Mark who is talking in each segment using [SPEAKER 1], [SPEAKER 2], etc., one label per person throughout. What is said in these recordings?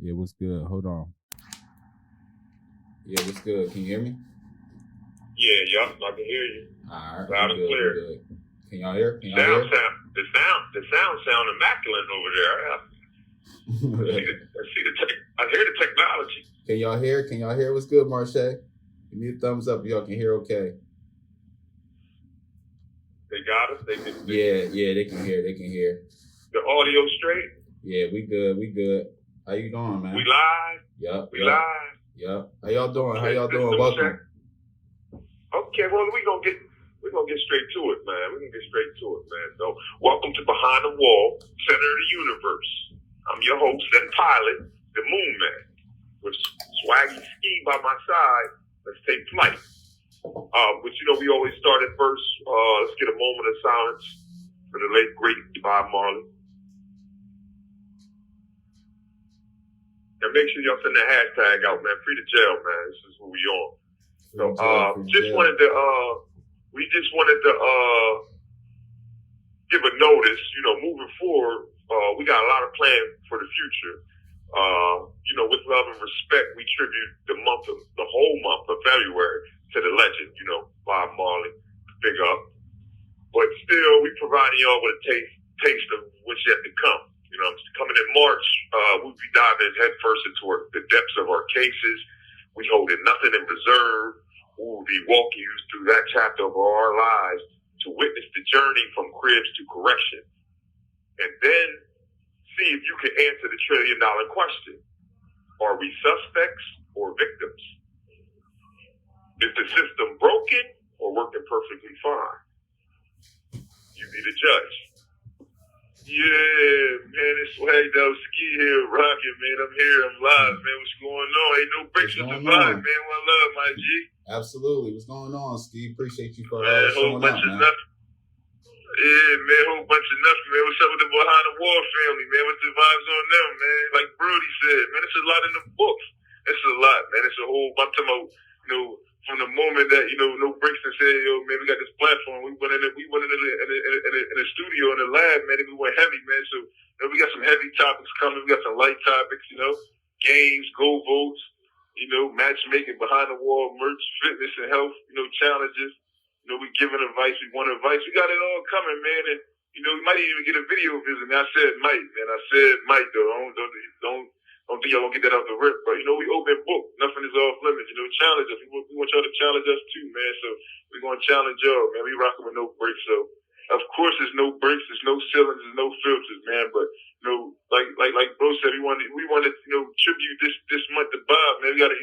[SPEAKER 1] Yeah, what's good? Hold on. Yeah, what's good? Can you hear me?
[SPEAKER 2] Yeah, yup, I can hear you.
[SPEAKER 1] All right,
[SPEAKER 2] Loud and clear.
[SPEAKER 1] good. Can y'all hear?
[SPEAKER 2] The sound sound immaculate over there. I hear the technology.
[SPEAKER 1] Can y'all hear? Can y'all hear? What's good, Marche? Give me a thumbs up if y'all can hear okay.
[SPEAKER 2] They got us.
[SPEAKER 1] Yeah, they can hear. They can hear.
[SPEAKER 2] The audio straight?
[SPEAKER 1] Yeah, we good. How you doing, man?
[SPEAKER 2] We live?
[SPEAKER 1] Yup.
[SPEAKER 2] Live?
[SPEAKER 1] Yup. How y'all doing?
[SPEAKER 2] Okay,
[SPEAKER 1] Welcome.
[SPEAKER 2] Check. Okay, well we're gonna get straight to it, man. So welcome to Behind the Wall, Center of the Universe. I'm your host and pilot, the MoonMan. With Swaggy Ski by my side, let's take flight. But we always start at first. Let's get a moment of silence for the late great Bob Marley. And make sure y'all send the hashtag out, man. Free to jail, man. This is who we on. So we just wanted to give a notice, moving forward, we got a lot of plans for the future. With love and respect, we tribute the whole month of February to the legend, Bob Marley, big up. But still, we providing y'all with a taste of what's yet to come. Coming in March, we'll be diving headfirst into the depths of our cases. We holding nothing in reserve. We will be walking you through that chapter of our lives to witness the journey from cribs to correction. And then see if you can answer the $1 trillion question. Are we suspects or victims? Is the system broken or working perfectly fine? You be the judge. Yeah, man, it's Swag though, Ski here, rocking, man. I'm here, I'm live, man. What's going on? Ain't no breaks with the vibe, man. One love, my G.
[SPEAKER 1] Absolutely. What's going on, Ski? Appreciate you for
[SPEAKER 2] showing up, man. Yeah, man, whole bunch of nothing, man. What's up with the Behind the Wall family, man? What's the vibes on them, man? Like Brody said, man, it's a lot in the books. It's a lot, man. It's a whole bunch of, from the moment that, NoBrakes and said, yo, man, we got this platform. We went in the studio, in the lab, man, and we went heavy, man. So, we got some heavy topics coming. We got some light topics, games, goal votes, matchmaking, behind the wall, merch, fitness and health, challenges. We giving advice, we want advice. We got it all coming, man. And, we might even get a video visit. I said might, man. I said might, though. Don't think y'all gonna get that off the rip. But, we open book. Nothing is off limits. Challenge us. We want y'all to challenge us, too, man. So we're going to challenge y'all, man. We rocking with no breaks. So, of course, there's no breaks. There's no ceilings. There's no filters, man. But, like Bro said, we wanted, tribute this month to Bob, man. We got to,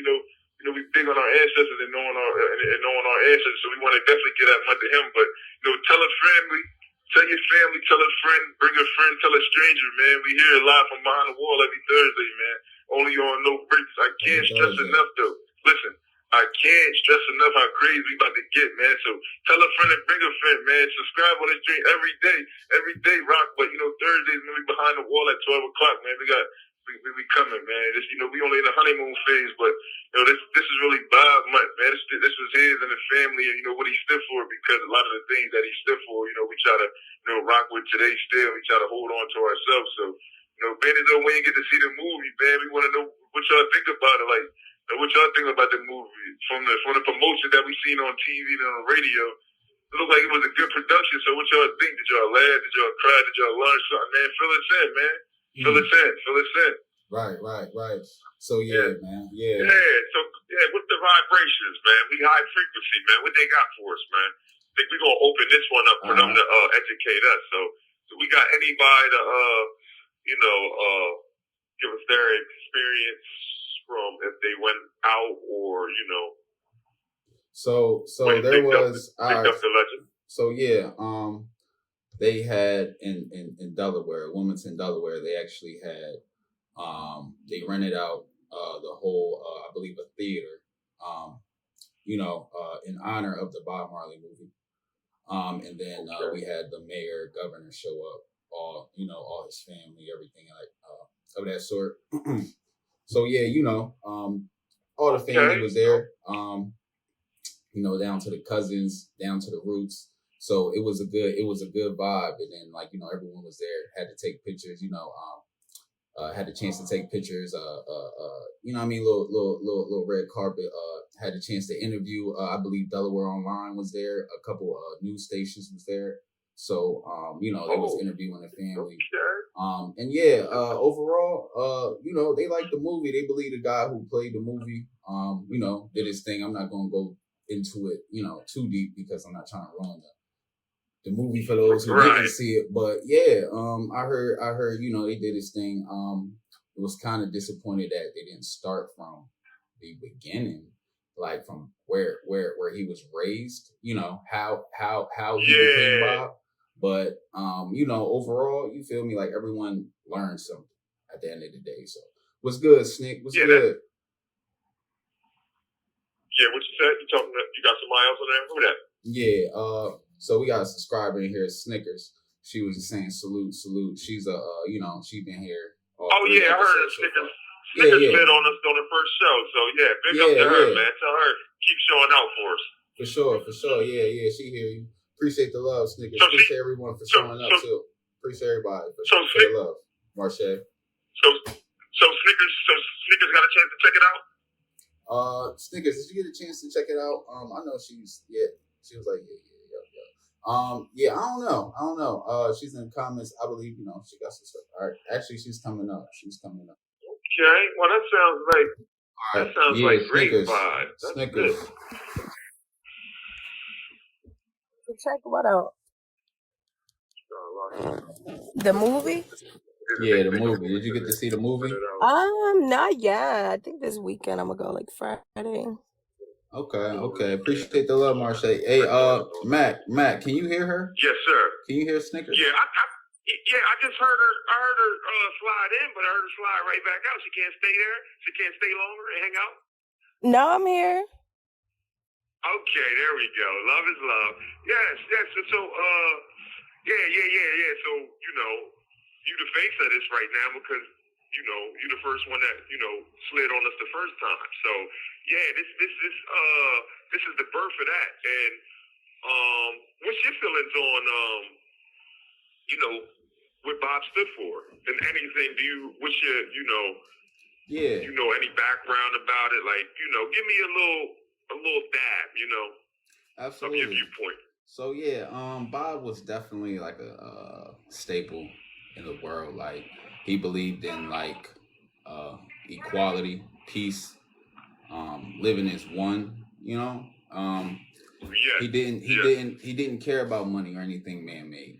[SPEAKER 2] we big on our ancestors and knowing our ancestors, so we want to definitely get that month to him. But tell a family, tell your family, tell a friend, bring a friend, tell a stranger, man. We here live from Behind the Wall every Thursday, man. Only on NoBrakes. I can't stress enough, though. Listen, I can't stress enough how crazy we about to get, man. So tell a friend and bring a friend, man. Subscribe on this stream every day, rock. But Thursdays, man, we Behind the Wall at 12 o'clock, man. We coming, man. This, we only in the honeymoon phase, but this is really Bob month, man. This was his and the family, and what he stood for. Because a lot of the things that he stood for, we try to rock with today still. We try to hold on to ourselves. So, Bandit, though, when you get to see the movie, man, we want to know what y'all think about it. Like, what y'all think about the movie from the promotion that we seen on TV and on the radio. It looked like it was a good production. So, what y'all think? Did y'all laugh? Did y'all cry? Did y'all learn something, man? Fill us in, man. Fill us in.
[SPEAKER 1] Right. So man. Yeah.
[SPEAKER 2] So what's the vibrations, man? We high frequency, man. What they got for us, man? I think we're gonna open this one up for them to educate us. So we got anybody to give us their experience from if they went out or
[SPEAKER 1] So there was
[SPEAKER 2] picked up the legend.
[SPEAKER 1] So they had in Delaware, Wilmington, Delaware, they actually had they rented out the whole I believe a theater in honor of the Bob Marley movie. And then we had the mayor, governor show up, all his family, everything of that sort. So all the family was there, down to the cousins, down to the roots. So it was a good vibe. And then everyone was there, had to take pictures, Had the chance to take pictures. You know what I mean? Little red carpet. Had the chance to interview. I believe Delaware Online was there. A couple news stations was there. So you know, they was interviewing the family. And yeah, overall, you know, they liked the movie. They believe the guy who played the movie, you know, did his thing. I'm not gonna go into it, you know, too deep because I'm not trying to ruin the movie for those who didn't see it. But yeah, I heard, you know, they did his thing. It was kind of disappointed that they didn't start from the beginning, like from where he was raised, you know, how he became Bob. But you know, overall, you feel me, like everyone learned something at the end of the day. So what's good, Snick? What's good?
[SPEAKER 2] Yeah, what you said? You got somebody else on there? Who that?
[SPEAKER 1] Yeah, so we got a subscriber in here, Snickers. She was just saying salute. She's a you know, she been here.
[SPEAKER 2] Oh yeah, I heard Snickers. Snickers been on us on the first show, so yeah, big up to her, man. Tell her keep showing out for us.
[SPEAKER 1] For sure. Yeah, she hear you. Appreciate the love, Snickers. Appreciate everyone for showing up too. Appreciate everybody for the love, Marche.
[SPEAKER 2] So Snickers got a chance to check it out.
[SPEAKER 1] Snickers, did you get a chance to check it out? I know she was like yeah. I don't know. She's in the comments. I believe, you know, she got some stuff. All right, actually, she's coming up.
[SPEAKER 2] Okay, well that sounds like great vibe.
[SPEAKER 1] Snickers.
[SPEAKER 3] Check what out? The movie?
[SPEAKER 1] Yeah, the movie. Did you get to see the movie?
[SPEAKER 3] Not yet. I think this weekend I'm gonna go, like Friday.
[SPEAKER 1] Okay. Appreciate the love, Marche. Hey, Mac, can you hear her?
[SPEAKER 2] Yes, sir.
[SPEAKER 1] Can you hear Snickers?
[SPEAKER 2] Yeah, I just heard her. I heard her slide in, but I heard her slide right back out. She can't stay there. She can't stay longer and hang out.
[SPEAKER 3] No, I'm here.
[SPEAKER 2] Okay, there we go. Love is love. Yes. So, yeah. So, you know, you the face of this right now because, you know, you the first one that, you know, slid on us the first time. So, yeah, this is the birth of that. And what's your feelings on, you know, what Bob stood for and anything? What's your, you know, you know, any background about it? Like, you know, give me a little dab, you know,
[SPEAKER 1] absolutely,
[SPEAKER 2] of your viewpoint.
[SPEAKER 1] So yeah, Bob was definitely like a staple in the world. Like he believed in like equality, peace, living as one. You know, he didn't care about money or anything man-made.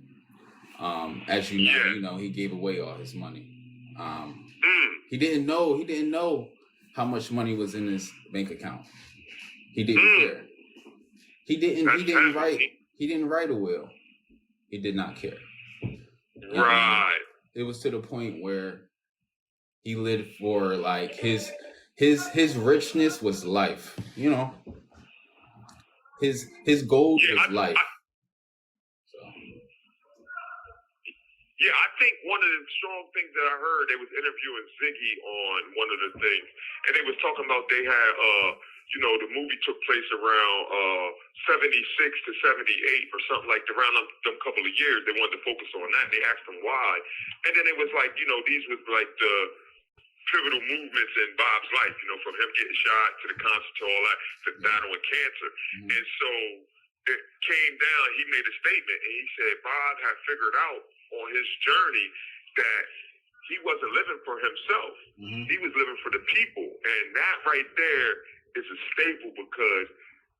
[SPEAKER 1] As you know, he gave away all his money. He didn't know how much money was in his bank account. He didn't care. He didn't write a will. He did not care.
[SPEAKER 2] Right.
[SPEAKER 1] It was to the point where he lived for like his richness was life. You know, his goal was life.
[SPEAKER 2] Yeah, I think one of the strong things that I heard, they was interviewing Ziggy on one of the things, and they was talking about they had, you know, the movie took place around 76 to 78 or something like around them couple of years. They wanted to focus on that. They asked him why, and then it was like, you know, these was like the pivotal movements in Bob's life, you know, from him getting shot to the concert to all that to battling cancer, and so it came down. He made a statement, and he said Bob had figured out on his journey that he wasn't living for himself. He was living for the people. And that right there is a staple because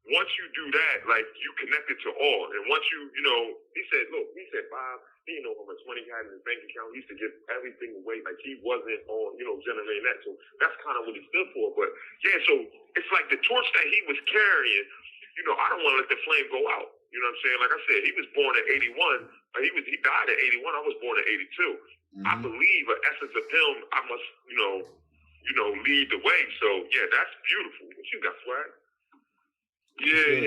[SPEAKER 2] once you do that, like you connected to all. And once you know, he said Bob, he didn't know how much money he had in his bank account. He used to give everything away. Like he wasn't on, you know, generating that. So that's kind of what he stood for. But yeah, so it's like the torch that he was carrying, you know, I don't want to let the flame go out. You know what I'm saying? Like I said, he was born in 81. He died in 81. I was born in 82. I believe an essence of him, I must, you know, lead the way. So yeah, that's beautiful. What you got, Swag? Yeah.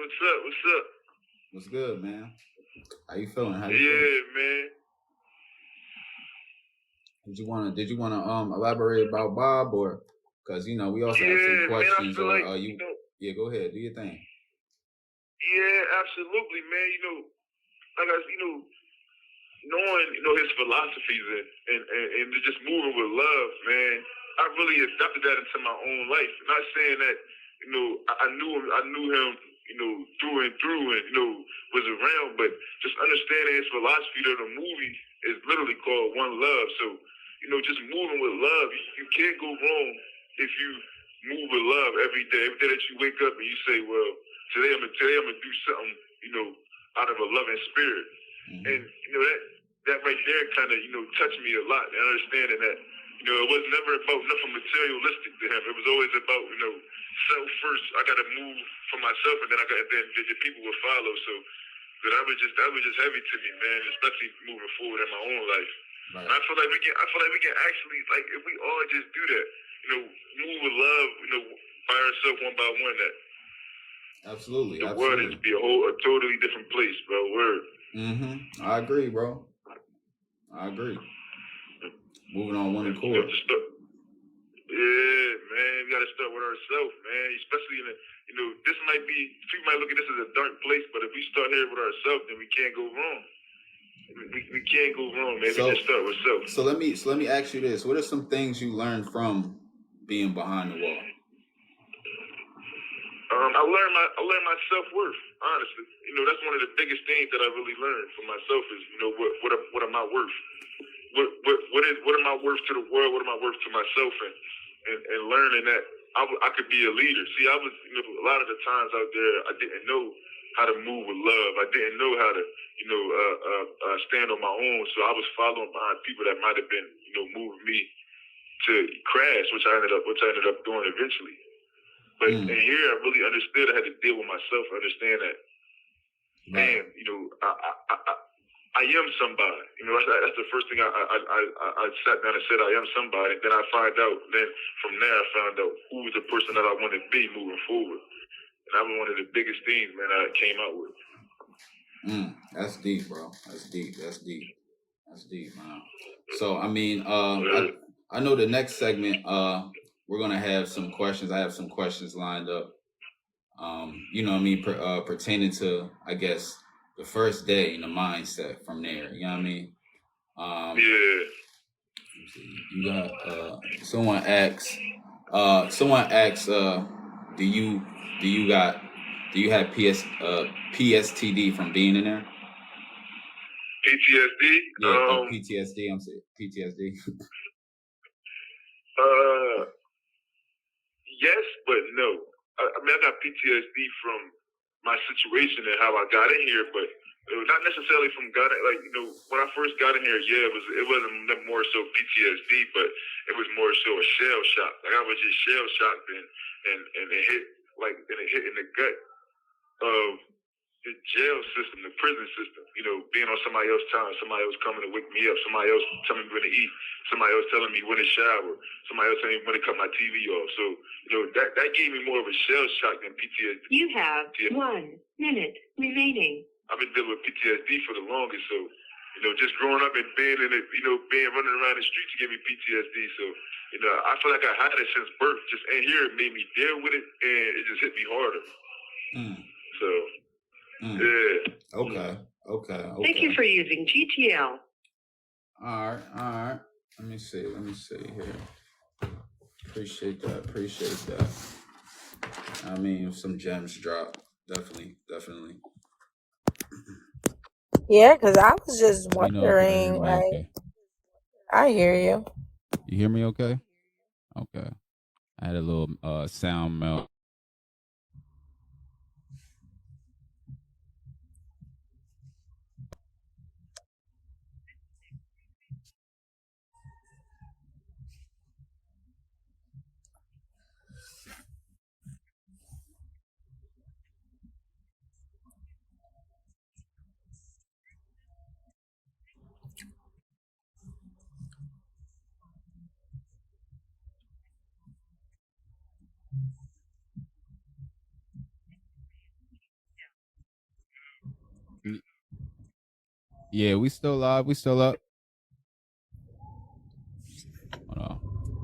[SPEAKER 2] What's up?
[SPEAKER 1] What's good, man? How you feeling?
[SPEAKER 2] Man.
[SPEAKER 1] Did you wanna elaborate about Bob, or because you know we also have some questions,
[SPEAKER 2] man,
[SPEAKER 1] or you know, go ahead, do your thing.
[SPEAKER 2] Yeah, absolutely, man. You know, like I, you know, knowing, his philosophies and just moving with love, man, I really adopted that into my own life. Not saying that, I knew him, through and through and, was around, but just understanding his philosophy of the movie is literally called One Love. So, just moving with love, you can't go wrong if you move with love every day. Every day that you wake up and you say, well, today I'm gonna do something, out of a loving spirit. Mm-hmm. And, that right there kind of, touched me a lot, and understanding that, it was never about nothing materialistic to him. It was always about, self first. I got to move for myself, and then the people will follow. So that was just heavy to me, man, especially moving forward in my own life. Right. And I feel like we can actually, like, if we all just do that, move with love, by ourselves one by one, that
[SPEAKER 1] absolutely,
[SPEAKER 2] the world would be a totally different place, bro. Word.
[SPEAKER 1] Mm-hmm. I agree, bro. I agree. Moving on one accord.
[SPEAKER 2] Yeah, man, we gotta start with ourselves, man. Especially in this might be, people might look at this as a dark place, but if we start here with ourselves, then we can't go wrong. We can't go wrong, man. We just start with self.
[SPEAKER 1] So let me ask you this: what are some things you learned from being behind the wall?
[SPEAKER 2] I learned my self-worth. Honestly, that's one of the biggest things that I really learned for myself is, what am I worth? What am I worth to the world? What am I worth to myself? And learning that I could be a leader. See, I was, a lot of the times out there, I didn't know how to move with love. I didn't know how to, stand on my own. So I was following behind people that might have been, moving me to crash, which I ended up doing eventually. But in here, I really understood. I had to deal with myself. Understand that, damn, I am somebody. That's the first thing I sat down and said, I am somebody. Then I find out. Then from there, I found out who's the person that I want to be moving forward. And that was one of the biggest things, man, I came out with.
[SPEAKER 1] That's deep, bro. That's deep, man. So, I mean, I know the next segment, we're gonna have some questions. I have some questions lined up. Pertaining to, I guess, the first day and the mindset from there. You know what I mean?
[SPEAKER 2] Yeah.
[SPEAKER 1] You got someone asks, do you have PSTD from being in there?
[SPEAKER 2] PTSD?
[SPEAKER 1] Yeah, PTSD. I'm saying PTSD.
[SPEAKER 2] Yes, but no. I got PTSD from my situation and how I got in here, but not necessarily from when I first got in here. Yeah, it wasn't more so PTSD, but it was more so a shell shock. Like I was just shell shocked and it hit in the gut of the jail system, the prison system. Being on somebody else's time, somebody else coming to wake me up, somebody else telling me when to eat, somebody else telling me when to shower, somebody else telling me when to cut my TV off. So that gave me more of a shell shock than PTSD.
[SPEAKER 4] You have 1 minute remaining.
[SPEAKER 2] I've been dealing with PTSD for the longest, so just growing up and being in it, being running around the streets gave me PTSD. So I feel like I had it since birth. Just in here, it made me deal with it, and it just hit me harder. So yeah.
[SPEAKER 1] Okay.
[SPEAKER 4] Thank you for using GTL.
[SPEAKER 1] All right. Let me see here. Appreciate that. I mean, some gems drop. Definitely.
[SPEAKER 3] Yeah, because I was just wondering,
[SPEAKER 1] okay.
[SPEAKER 3] I hear you.
[SPEAKER 1] You hear me okay? Okay. I had a little sound melt. Yeah, we still live. We still up. Hold on.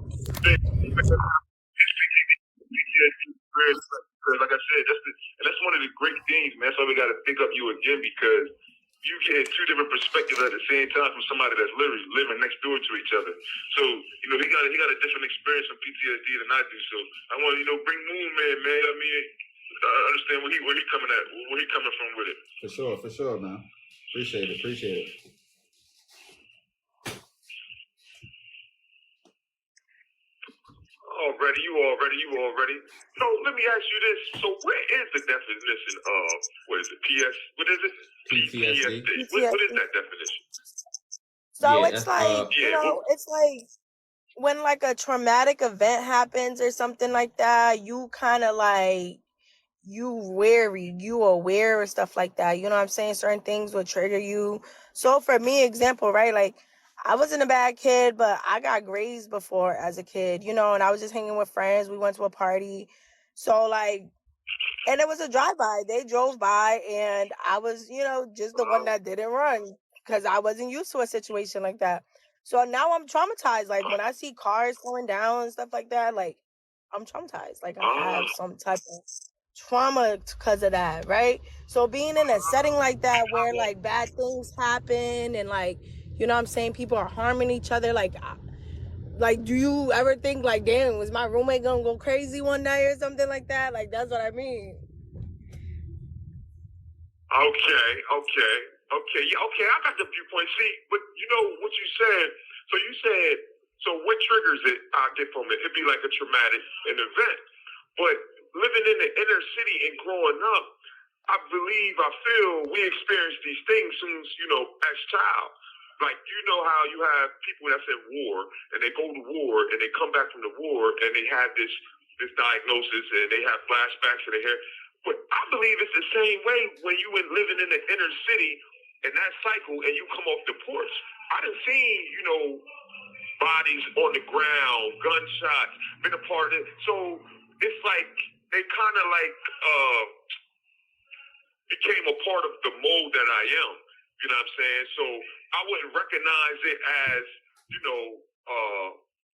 [SPEAKER 2] Because like I said, that's one of the great things, man. That's why we got to pick up you again, because you get two different perspectives at the same time from somebody that's literally living next door to each other. So, he got a different experience from PTSD than I do. So I want to, bring MoonMan, man. I mean, I understand where he coming at, where he coming from with it.
[SPEAKER 1] For sure, man. Appreciate it.
[SPEAKER 2] You already. So let me ask you this. So where is the definition of, what is it, what is it?
[SPEAKER 1] PTSD.
[SPEAKER 2] What is that definition?
[SPEAKER 3] So it's like, it's like when like a traumatic event happens or something like that, you kind of like, you aware of stuff like that. You know what I'm saying? Certain things will trigger you. So for me, example, right? Like I wasn't a bad kid, but I got grazed before as a kid, and I was just hanging with friends. We went to a party. So like, and it was a drive-by. They drove by and I was, just the one that didn't run because I wasn't used to a situation like that. So now I'm traumatized. Like when I see cars going down and stuff like that, like I'm traumatized. Like I have some type of trauma because of that, right? So being in a setting like that where like bad things happen and like, what I'm saying, people are harming each other, like do you ever think like, damn, was my roommate gonna go crazy one night or something like that? Like that's what I mean.
[SPEAKER 2] Okay. Yeah, okay, I got the viewpoint. See, but what you said, so what triggers it, I get from it, it'd be like a traumatic event. But living in the inner city and growing up, I feel we experience these things since, as child. Like, how you have people that's in war and they go to war and they come back from the war and they have this diagnosis and they have flashbacks in their hair. But I believe it's the same way when you were living in the inner city in that cycle and you come off the porch. I done seen, bodies on the ground, gunshots, been a part of it. So it's like they kind of like became a part of the mold that I am. You know what I'm saying? So I wouldn't recognize it as,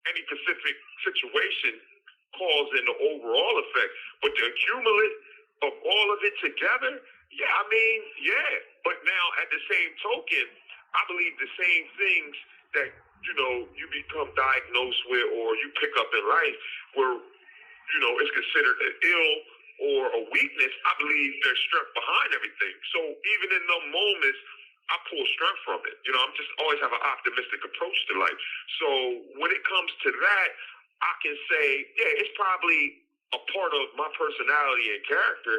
[SPEAKER 2] any specific situation causing the overall effect. But the accumulate of all of it together, yeah. But now at the same token, I believe the same things that, you become diagnosed with or you pick up in life where, it's considered an ill or a weakness, I believe there's strength behind everything. So even in the moments, I pull strength from it. I'm just always have an optimistic approach to life. So when it comes to that, I can say, yeah, it's probably a part of my personality and character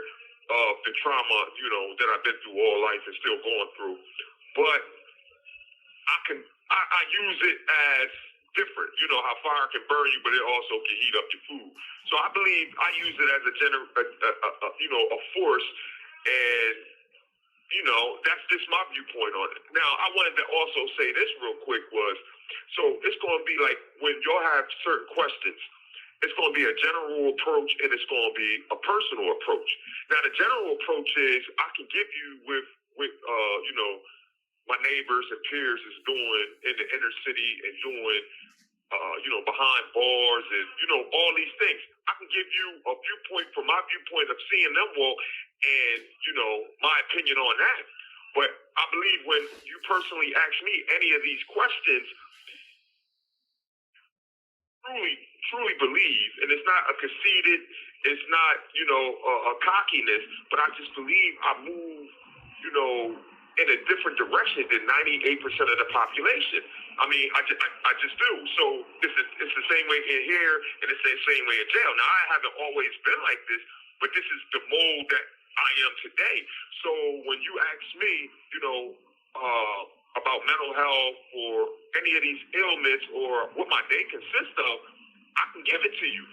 [SPEAKER 2] of the trauma, that I've been through all life and still going through. But I use it as different. You know how fire can burn you, but it also can heat up your food. So I believe I use it as a force, and that's just my viewpoint on it. Now, I wanted to also say this real quick so it's going to be like when y'all have certain questions, it's going to be a general approach and it's going to be a personal approach. Now, the general approach is I can give you with my neighbors and peers is doing in the inner city and doing, behind bars and, all these things. I can give you a viewpoint from my viewpoint of seeing them walk and, my opinion on that. But I believe when you personally ask me any of these questions, truly believe, and it's not a conceited, it's not, a cockiness, but I just believe I move, in a different direction than 98% of the population. I mean, I just do. So it's the same way in here, and it's the same way in jail. Now, I haven't always been like this, but this is the mold that I am today. So when you ask me, about mental health or any of these ailments or what my day consists of, I can give it to you.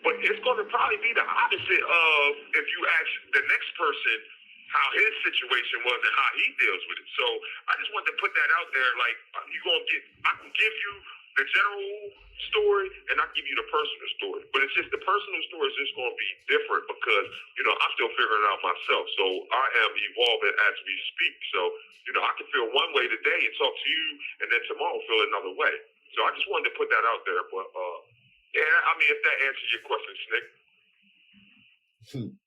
[SPEAKER 2] But it's going to probably be the opposite of if you ask the next person how his situation was and how he deals with it. So I just wanted to put that out there. Like, I can give you the general story and I give you the personal story. But it's just the personal story is just going to be different because, I'm still figuring it out myself. So I am evolving as we speak. So, I can feel one way today and talk to you and then tomorrow feel another way. So I just wanted to put that out there. But, yeah, I mean, if that answers your question, Snick.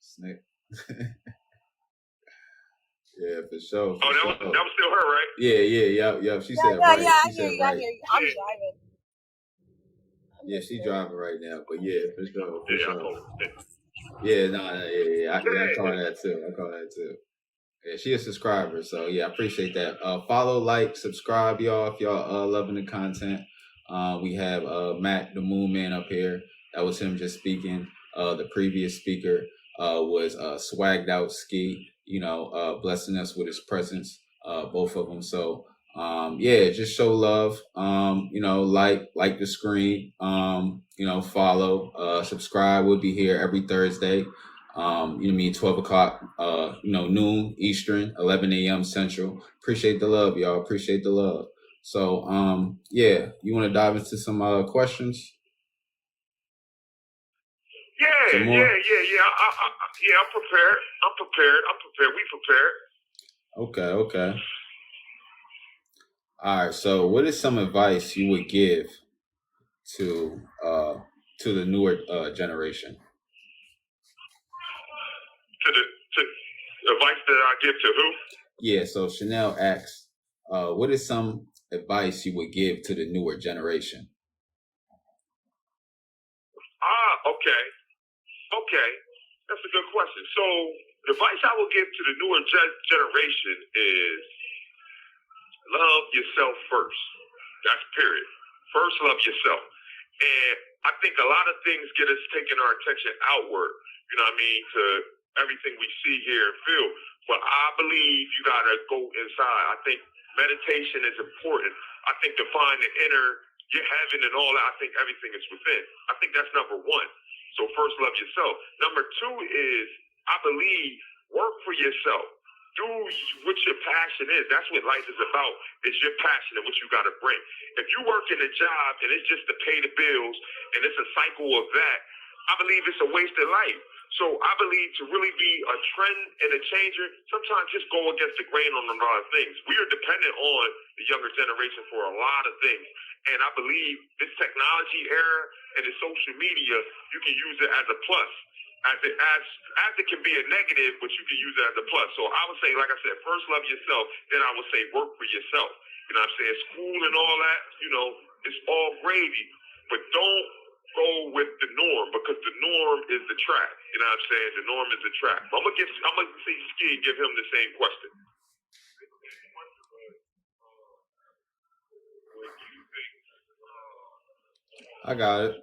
[SPEAKER 1] Snick. Yeah, for sure.
[SPEAKER 2] Oh, that was still her, right?
[SPEAKER 1] Yeah. She said right.
[SPEAKER 3] Yeah,
[SPEAKER 1] She said right.
[SPEAKER 3] I hear you. I'm driving.
[SPEAKER 1] Yeah, she's driving right now, but yeah, for sure.
[SPEAKER 2] Yeah.
[SPEAKER 1] I call that too. Yeah, she a subscriber, so yeah, I appreciate that. Follow, like, subscribe, y'all, if y'all loving the content. We have Matt the MoonMan up here. That was him just speaking. The previous speaker was Swagged Out Ski, blessing us with his presence, both of them. So just show love. Like the screen. Follow, subscribe. We'll be here every Thursday. 12 o'clock, noon Eastern, 11 a.m. Central. Appreciate the love, y'all. Appreciate the love. So, you want to dive into some questions?
[SPEAKER 2] Yeah. I'm prepared. We prepared.
[SPEAKER 1] Okay. All right. So, what is some advice you would give to the newer generation?
[SPEAKER 2] To advice that I give to who?
[SPEAKER 1] Yeah. So Chanel asks, what is some advice you would give to the newer generation?
[SPEAKER 2] Okay. That's a good question. So the advice I will give to the newer generation is love yourself first. That's period. First, love yourself. And I think a lot of things get us taking our attention outward, to everything we see, hear, and feel. But I believe you got to go inside. I think meditation is important. I think to find the inner, your heaven and all that, I think everything is within. I think that's number one. So first, love yourself. Number two is, I believe, work for yourself. Do what your passion is. That's what life is about. It's your passion and what you got to bring. If you work in a job and it's just to pay the bills and it's a cycle of that, I believe it's a waste of life. So I believe to really be a trend and a changer, sometimes just go against the grain on a lot of things. We are dependent on the younger generation for a lot of things. And I believe this technology era and the social media, you can use it as a plus. As it can be a negative, but you can use it as a plus. So I would say, like I said, first love yourself, then I would say work for yourself. You know what I'm saying? School and all that, it's all gravy. But don't go with the norm, because the norm is the trap. You know what I'm saying? The norm is the trap. I'm gonna see Ski give him the same question.
[SPEAKER 1] I got it.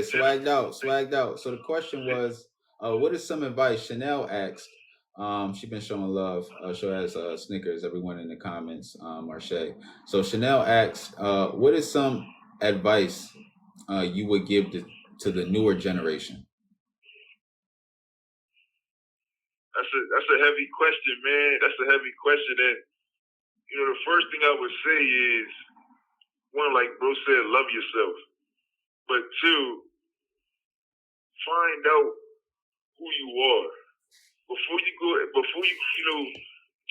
[SPEAKER 1] Swagged out. So the question was, what is some advice? Chanel asked. She's been showing love. She has Snickers. Everyone in the comments, Marche. So Chanel asked, what is some advice you would give to the newer generation?
[SPEAKER 2] That's a heavy question, man. That's a heavy question, and the first thing I would say is, one, like bro said, love yourself. But two, find out who you are. Before you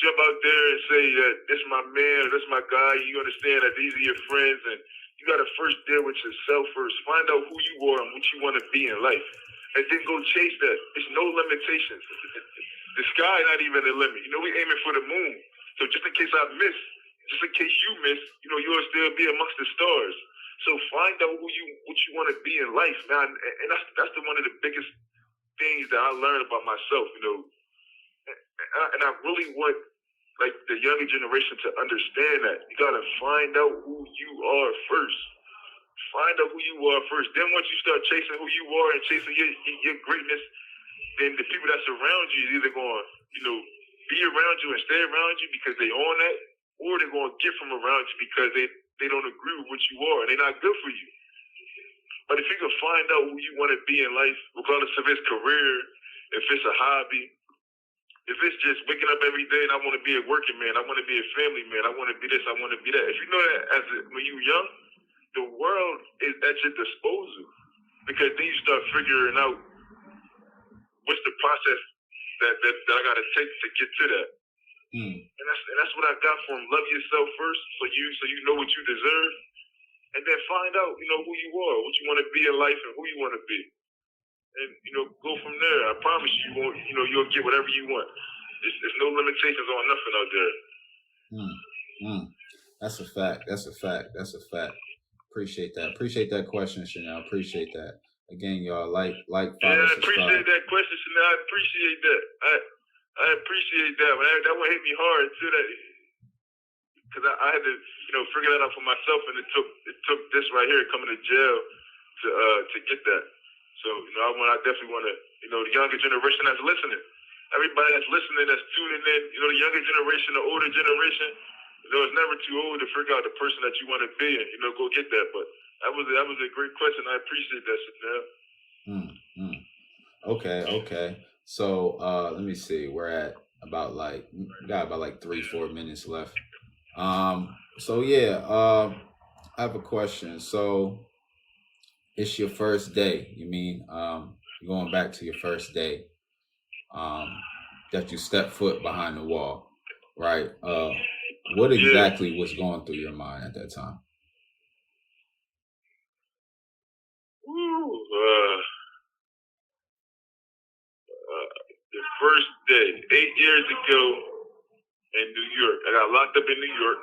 [SPEAKER 2] jump out there and say that this is my man or this is my guy, you understand that these are your friends, and you gotta first deal with yourself first. Find out who you are and what you want to be in life. And then go chase that. There's no limitations. The sky not even a limit. We aiming for the moon. So just in case I miss, just in case you miss, you'll still be amongst the stars. So find out what you want to be in life, man. And that's one of the biggest things that I learned about myself, And I really want the younger generation to understand that. You gotta find out who you are first. Find out who you are first. Then once you start chasing who you are and chasing your greatness, then the people that's around you is either going, be around you and stay around you because they own that, or they're going to get from around you because they don't agree with what you are and they're not good for you. But if you can find out who you want to be in life, regardless of his career, if it's a hobby, if it's just waking up every day and I want to be a working man, I want to be a family man, I want to be this, I want to be that. If you know that when you're young, the world is at your disposal, because then you start figuring out what's the process that I got to take to get to that. And that's what I got from love yourself first, so you know what you deserve, and then find out who you are, what you want to be in life, and who you want to be. and go from there. I promise you won't. You'll get whatever you want. There's no limitations on nothing out there.
[SPEAKER 1] That's a fact. That's a fact. That's a fact. Appreciate that. Appreciate that question, Chanel. Appreciate that. Again, y'all, like, follow,
[SPEAKER 2] I
[SPEAKER 1] subscribe.
[SPEAKER 2] appreciate that question, Chanel. I appreciate that. I appreciate that. But that one hit me hard too. That because I had to, figure that out for myself, and it took this right here coming to jail to get that. So I definitely want to, the younger generation that's listening, everybody that's listening, that's tuning in, the younger generation, the older generation, it's never too old to figure out the person that you want to be, and go get that. But that was a great question. I appreciate that, Chanel.
[SPEAKER 1] Okay. So let me see. We're at about got about 3-4 minutes left. So yeah, I have a question. So it's your first day. You mean going back to your first day that you stepped foot behind the wall, right? What exactly was going through your mind at that time?
[SPEAKER 2] The first day, 8 years ago in New York, I got locked up in New York,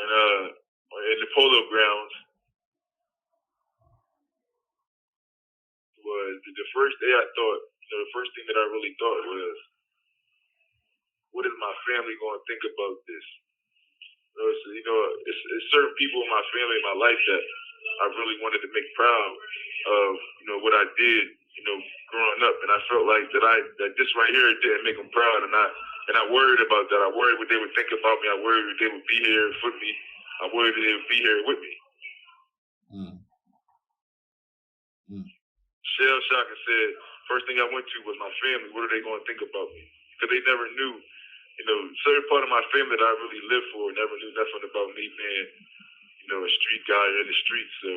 [SPEAKER 2] and in the Polo Grounds. Was the first day I thought, the first thing that I really thought was, what is my family going to think about this? It's certain people in my family, in my life that I really wanted to make proud of, what I did, growing up, and I felt like that this right here didn't make them proud, and I worried about that. I worried what they would think about me. I worried what they would be here for me. I worried that they would be here with me. Shell shock and said, first thing I went to was my family. What are they going to think about me? Because they never knew, certain part of my family that I really lived for never knew nothing about me being, a street guy in the streets. So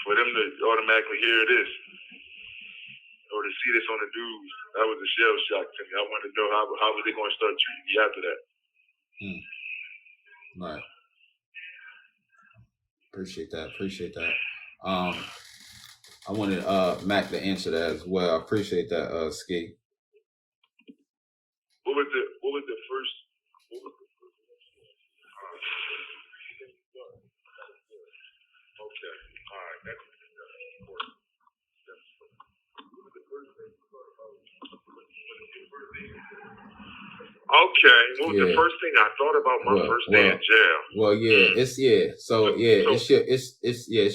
[SPEAKER 2] for them to automatically hear this or to see this on the news, that was a shell shock to me. I wanted to know how was they going to start treating me after that.
[SPEAKER 1] Right. Appreciate that. I wanted Mac to answer that as well. I appreciate that, Ski.
[SPEAKER 2] What was the first? Okay, all right. That's important. Okay, what was the first thing I thought about my first day in jail?
[SPEAKER 1] Well, it's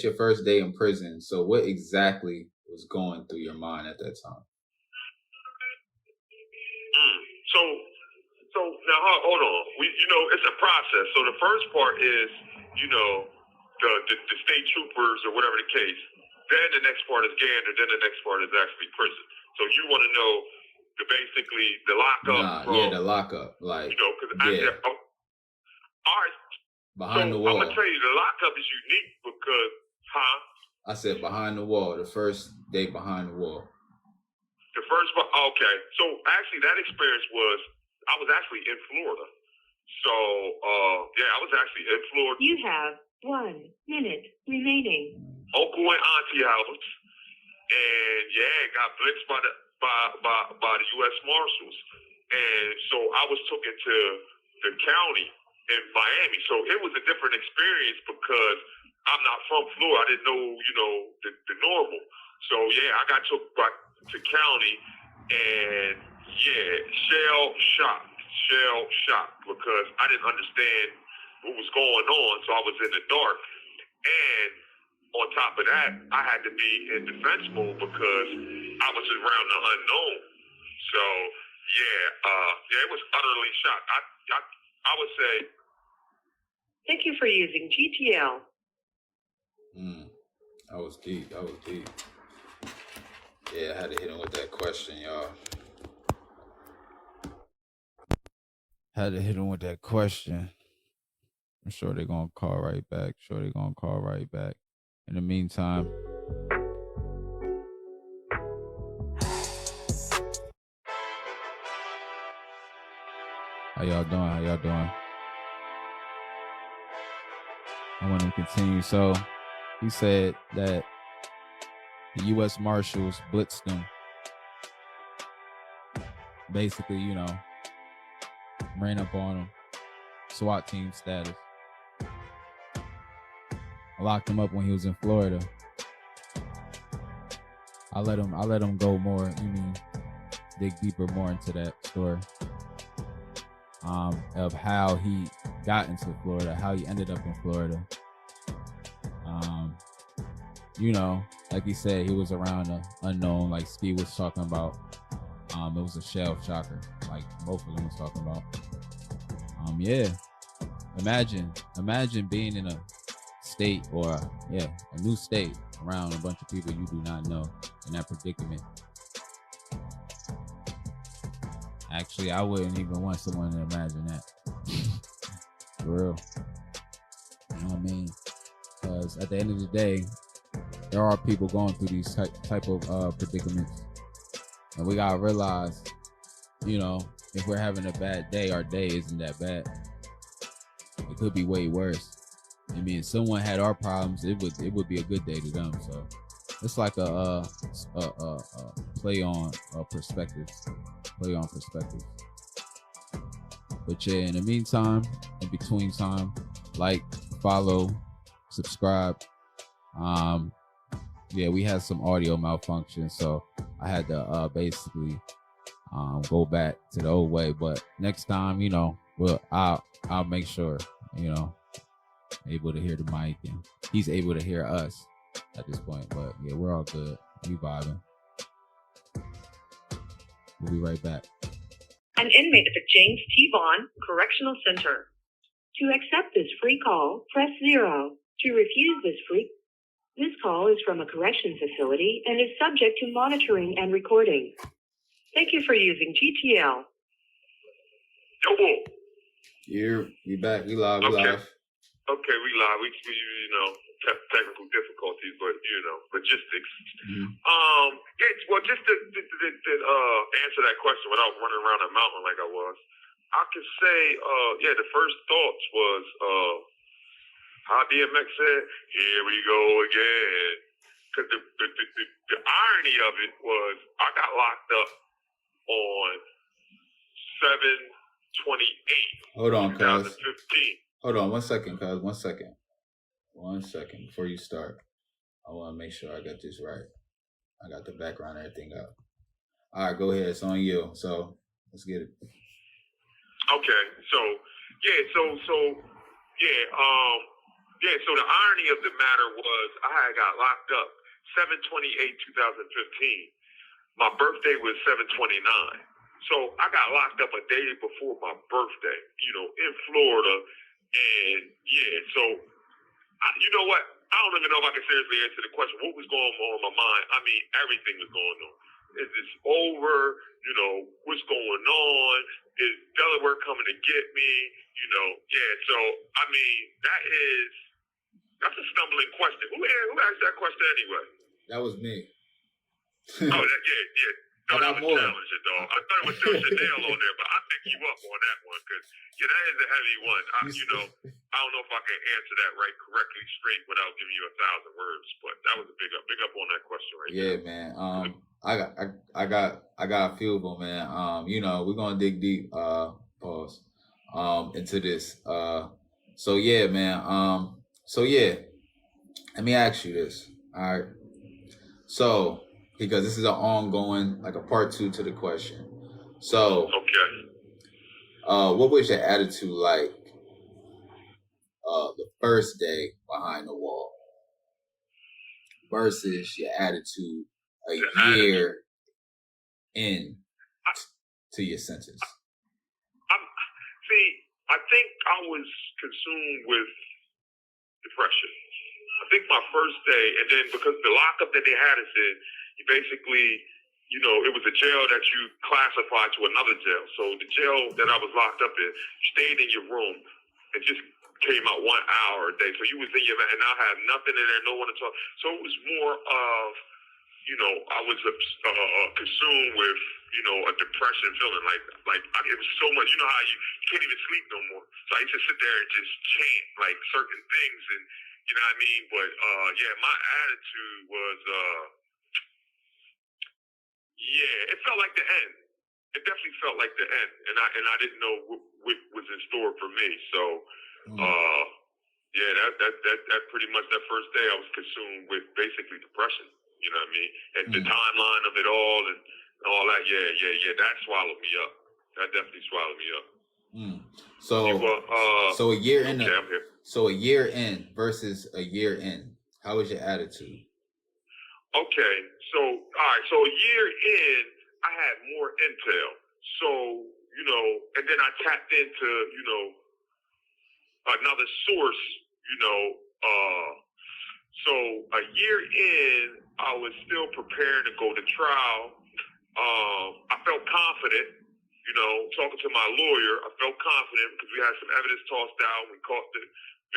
[SPEAKER 1] your first day in prison. So what exactly was going through your mind at that time?
[SPEAKER 2] So now hold on. It's a process. So the first part is, the state troopers or whatever the case. Then the next part is Gander. Then the next part is actually prison. So you want to know basically the lockup.
[SPEAKER 1] The lockup.
[SPEAKER 2] All right.
[SPEAKER 1] Behind the wall.
[SPEAKER 2] I'm gonna tell you, the lockup is unique because,
[SPEAKER 1] I said behind the wall. The first day behind the wall.
[SPEAKER 2] The first part. Okay. So actually, that experience was I was actually in Florida. So I was actually in Florida.
[SPEAKER 4] You have 1 minute remaining.
[SPEAKER 2] Uncle and auntie house, and got blitzed by the U.S. Marshals, and so I was taken to the county in Miami. So it was a different experience because I'm not from Florida. I didn't know, the normal. So I got took back to county, and shell shocked because I didn't understand what was going on. So I was in the dark, and on top of that, I had to be in defense mode because I was around the unknown. So, it was utterly shocked. I would say.
[SPEAKER 4] Thank you for using GTL.
[SPEAKER 1] That was deep. Yeah, I had to hit him with that question, y'all. I'm sure they're going to call right back. In the meantime, how y'all doing? I want to continue. So he said that
[SPEAKER 5] The U.S. Marshals blitzed them. Basically, you know, ran up on him. SWAT team status. I locked him up when he was in Florida. I let him go more, dig deeper more into that story. Of how he got into Florida, how he ended up in Florida. You know, like he said, he was around the unknown, like Ski was talking about. It was a shell shocker, like both of them was talking about. Yeah. Imagine being in a state or a new state around a bunch of people you do not know in that predicament. Actually, I wouldn't even want someone to imagine that. For real. You know what I mean? Because at the end of the day, there are people going through these type of predicaments. And we gotta realize, you know, if we're having a bad day, our day isn't that bad. It could be way worse. I mean, if someone had our problems, it would be a good day to them. So it's like a play on perspectives. Play on perspectives. But yeah, in the meantime, in between time, like, follow, subscribe. Yeah, we had some audio malfunction, so I had to basically go back to the old way. But next time, you know, I'll make sure, you know, able to hear the mic and he's able to hear us at this point. But yeah, we're all good. We vibing. We'll be right back.
[SPEAKER 4] An inmate at the James T. Vaughn Correctional Center. To accept this free call, press 0. To refuse this call is from a correction facility and is subject to monitoring and recording. Thank you for using GTL.
[SPEAKER 1] Yeah, we back. We live. We live.
[SPEAKER 2] Okay, we live. We you know, technical difficulties, but you know, logistics. Well, just to answer that question without running around a mountain like I was, I could say, the first thoughts was, how DMX said, "Here we go again." Because the irony of it was, I got locked up on 7/28.
[SPEAKER 1] Hold on, cuz.
[SPEAKER 2] 2015.
[SPEAKER 1] Hold on, 1 second, cuz. 1 second. 1 second before you start. I want to make sure I got this right. I got the background and everything up. All right, go ahead. It's on you. So let's get it.
[SPEAKER 2] Okay. So the irony of the matter was, I had got locked up 7/28/2015. My birthday was 7/29. So I got locked up a day before my birthday, you know, in Florida. And so you know what? I don't even know if I can seriously answer the question. What was going on in my mind? I mean, everything was going on. Is this over? You know, what's going on? Is Delaware coming to get me? You know, so, I mean, that's a stumbling question. Who asked that question anyway?
[SPEAKER 1] That was me.
[SPEAKER 2] Oh, yeah. No, that was challenging, dog. I thought it was still Chanel on there, but I pick you up on that one because, that is a heavy one. I don't know if I can answer that correctly straight without giving you 1,000 words, but that was a big up on that question right there.
[SPEAKER 1] Yeah, man. I got a few of them, man. You know, we're gonna dig deep, pause, into this. So yeah, man. Let me ask you this. All right. So, because this is an ongoing, like a part 2 to the question. So,
[SPEAKER 2] okay.
[SPEAKER 1] What was your attitude like the first day behind the wall versus your attitude a year in to your sentence?
[SPEAKER 2] I think I was consumed with depression. I think my first day, and then because the lockup that they had us in, you basically, you know, it was a jail that you classified to another jail. So the jail that I was locked up in, you stayed in your room and just came out 1 hour a day. So you was in your, and I had nothing in there, no one to talk. So it was more of, you know, I was consumed with, you know, a depression feeling it was so much, you know how you can't even sleep no more. So I used to sit there and just chant like certain things, and you know what I mean? But my attitude was Yeah, it felt like the end. It definitely felt like the end, and I didn't know what was in store for me. So, yeah, that pretty much that first day I was consumed with basically depression. You know what I mean? And the timeline of it all and all that. Yeah. That swallowed me up. That definitely swallowed me up.
[SPEAKER 1] So a year in.
[SPEAKER 2] Okay, I'm here.
[SPEAKER 1] So a year in versus a year in. How was your attitude?
[SPEAKER 2] Okay, so all right, so a year in, I had more intel. So, you know, and then I tapped into, you know, another source, you know, so a year in, I was still prepared to go to trial. I felt confident, you know, talking to my lawyer. I felt confident because we had some evidence tossed out. We caught the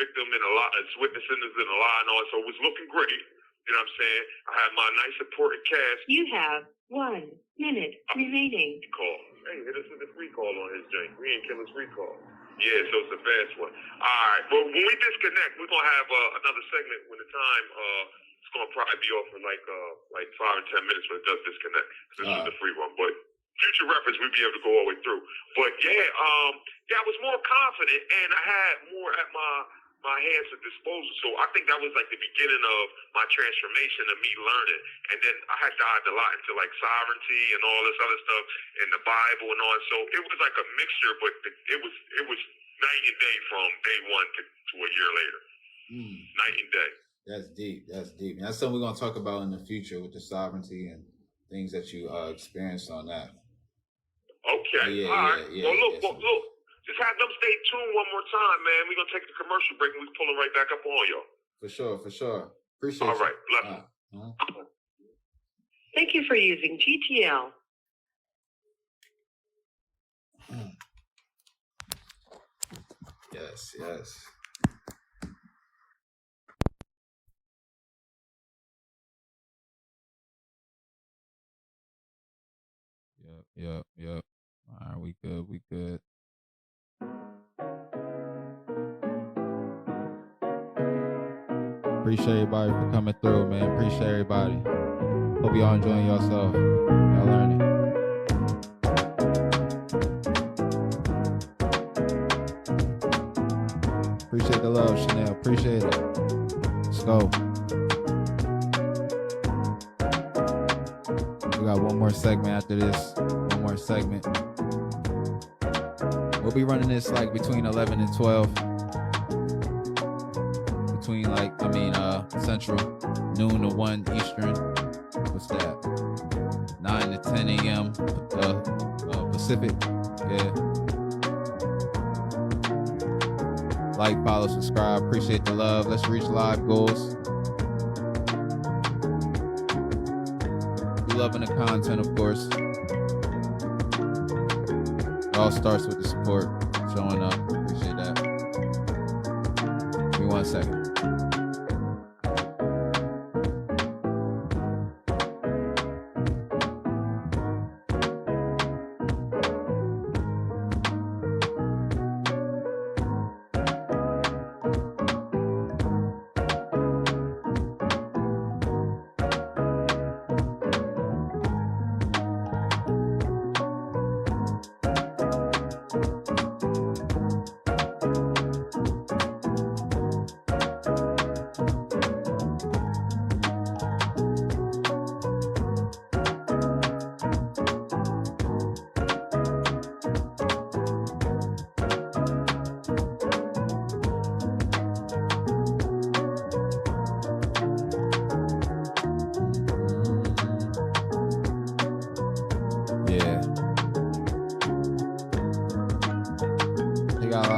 [SPEAKER 2] victim in a lot, as witnesses in a lie and all, so it was looking great. You know what I'm saying? I had my nice supporting cast.
[SPEAKER 4] You have 1 minute remaining.
[SPEAKER 2] Call. Hey, hit us with a free call on his jank. We ain't kill his free call. Yeah, so it's a fast one. All right. Well, when we disconnect, we're gonna have another segment when the time it's gonna probably be off for like 5 or 10 minutes when it does disconnect. This is the free one, but future reference we'll be able to go all the way through. But yeah, I was more confident and I had more at my hands at disposal. So I think that was like the beginning of my transformation of me learning. And then I had dived a lot into like sovereignty and all this other stuff in the Bible and all. So it was like a mixture, but it was night and day from day one to a year later. Night and day.
[SPEAKER 1] That's deep. That's deep. And that's something we're going to talk about in the future with the sovereignty and things that you experienced on that.
[SPEAKER 2] Okay. All right. Look. Just have them stay tuned one more time, man. We're going to take the commercial break and we're pulling right back up on y'all.
[SPEAKER 1] For sure. Appreciate it.
[SPEAKER 2] All right. Bless.
[SPEAKER 4] Thank you for using GTL.
[SPEAKER 1] Yes.
[SPEAKER 5] Yep. All right, we good. Appreciate everybody for coming through, man. Appreciate everybody. Hope y'all enjoying yourself. Y'all learning. Appreciate the love, Chanel. Appreciate it. Let's go. We got one more segment after this. One more segment. We'll be running this like between 11 and 12. Between Central, noon to 1 Eastern. What's that? 9 to 10 a.m. Pacific. Yeah. Like, follow, subscribe. Appreciate the love. Let's reach live goals. We loving the content, of course. It all starts with the support, showing up. Appreciate that. Give me 1 second.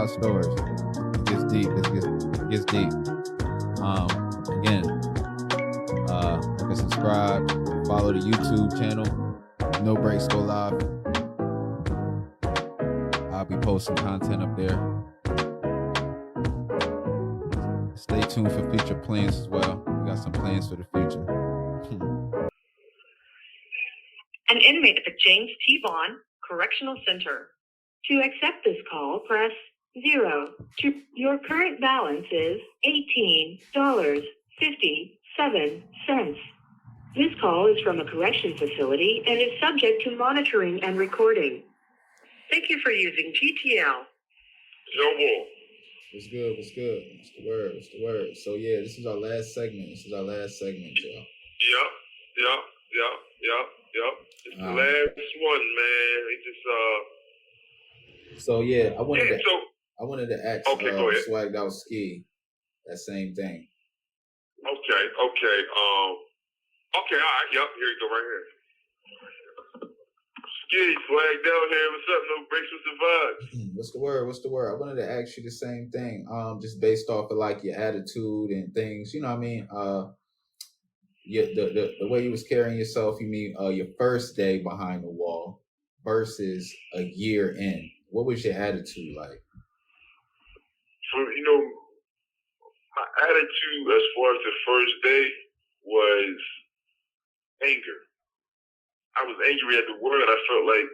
[SPEAKER 5] Stories. It gets deep. It gets deep. Again, you can subscribe, follow the YouTube channel. NoBrakes go live. I'll be posting content up there. Stay tuned for future plans as well. We got some plans for the future.
[SPEAKER 4] An inmate at the James T. Vaughn Correctional Center. To accept this call, press 0. Your current balance is $18.57. This call is from a correction facility and is subject to monitoring and recording. Thank you for using GTL.
[SPEAKER 2] Yo, boy.
[SPEAKER 1] What's good? What's good? What's the word? What's the word? So yeah, this is our last segment. Y'all.
[SPEAKER 2] Yep. It's the last one, man. It just
[SPEAKER 1] So yeah, I wanted to ask
[SPEAKER 2] okay, go ahead.
[SPEAKER 1] Swagged Out Ski that same thing.
[SPEAKER 2] Okay. Okay, all right. Yep, here you go, right here. Ski, Swagged Out here. What's up? NoBrakes, what's the vibe?
[SPEAKER 1] What's the word? I wanted to ask you the same thing. Just based off of like your attitude and things, you know what I mean? The way you was carrying yourself, you mean your first day behind the wall versus a year in. What was your attitude like?
[SPEAKER 2] So, my attitude as far as the first day was anger. I was angry at the world. I felt like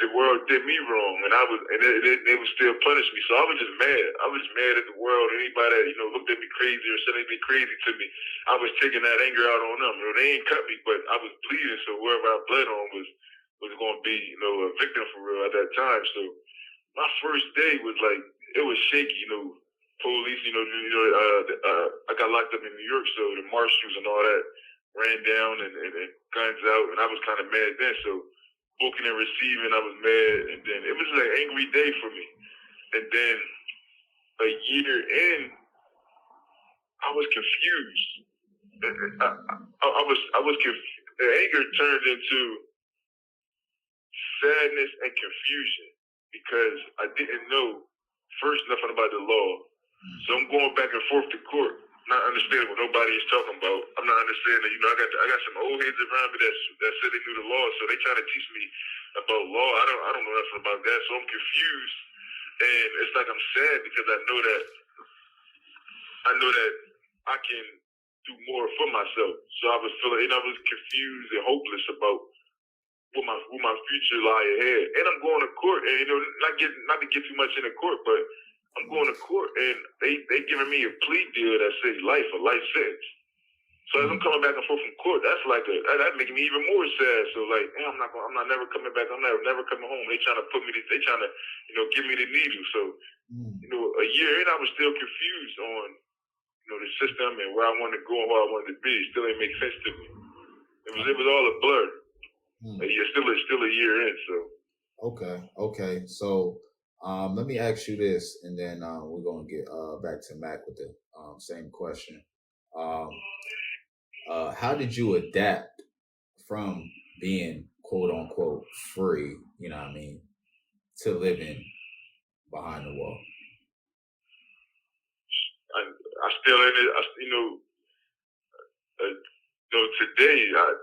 [SPEAKER 2] the world did me wrong, and they would still punish me. So I was just mad. I was mad at the world. Anybody that looked at me crazy or said anything crazy to me, I was taking that anger out on them. They ain't cut me, but I was bleeding. So wherever I bled on was going to be a victim for real at that time. So my first day was like it was shaky. Police. I got locked up in New York, so the marshals and all that ran down and guns out, and I was kind of mad then. So booking and receiving, I was mad, and then it was an angry day for me. And then a year in, I was confused. I was confused. The anger turned into sadness and confusion because I didn't know first nothing about the law. So I'm going back and forth to court, not understanding what nobody is talking about. I'm not understanding. I got some old heads around me that said they knew the law, so they try to teach me about law. I don't know nothing about that, so I'm confused, and it's like I'm sad because I know that I can do more for myself. So I was feeling, I was confused and hopeless about what my future lie ahead. And I'm going to court, and not to get too much into court, but I'm going to court, and they giving me a plea deal that says life, a life sentence. So as I'm coming back and forth from court, that's making me even more sad. So like, I'm not never coming back. I'm never coming home. They trying to give me the needle. So, a year in, I was still confused on, the system and where I wanted to go and where I wanted to be. It still ain't make sense to me. It was all a blur. Yeah, still a year in. So.
[SPEAKER 1] Okay. So, let me ask you this, and then we're gonna get back to Mac with the same question. How did you adapt from being quote unquote free, to living behind the wall?
[SPEAKER 2] I still in it. Today I